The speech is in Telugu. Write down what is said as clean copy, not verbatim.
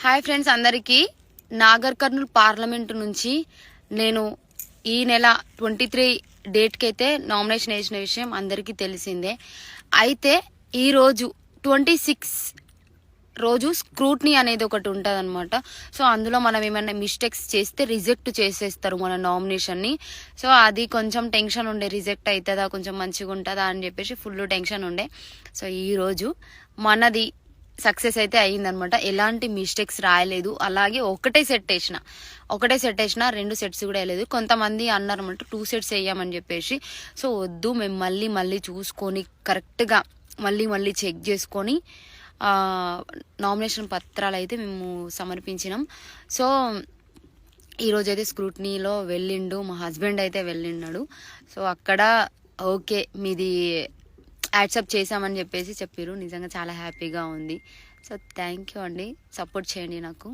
హాయ్ ఫ్రెండ్స్, అందరికీ నాగర్ కర్నూల్ పార్లమెంటు నుంచి నేను ఈ నెల 23 డేట్కి అయితే నామినేషన్ వేసిన విషయం అందరికీ తెలిసిందే. అయితే ఈరోజు 26 రోజు స్క్రూట్నీ అనేది ఒకటి ఉంటుంది అనమాట. సో అందులో మనం ఏమైనా మిస్టేక్స్ చేస్తే రిజెక్ట్ చేసేస్తారు మన నామినేషన్ని. సో అది కొంచెం టెన్షన్ ఉండే, రిజెక్ట్ అవుతుందా, కొంచెం మంచిగా ఉంటుందా అని చెప్పేసి ఫుల్ టెన్షన్ ఉండే. సో ఈరోజు మనది సక్సెస్ అయితే అయ్యిందనమాట. ఎలాంటి మిస్టేక్స్ రాయలేదు. అలాగే ఒకటే సెట్ వేసిన 2 సెట్స్ కూడా వేయలేదు. కొంతమంది అన్నారు అనమాట 2 సెట్స్ వేయమని చెప్పేసి. సో వద్దు, మేము మళ్ళీ చూసుకొని కరెక్ట్గా మళ్ళీ చెక్ చేసుకొని నామినేషన్ పత్రాలు అయితే మేము సమర్పించినాం. సో ఈరోజైతే స్క్రూట్నీలో వెళ్ళిండు మా హస్బెండ్, అయితే వెళ్ళిన్నాడు. సో అక్కడ ఓకే మీది యాక్సెప్ట్ చేశామని చెప్పేసి చెప్పారు. నిజంగా చాలా హ్యాపీగా ఉంది. సో థ్యాంక్ యూ అండి, సపోర్ట్ చేయండి నాకు.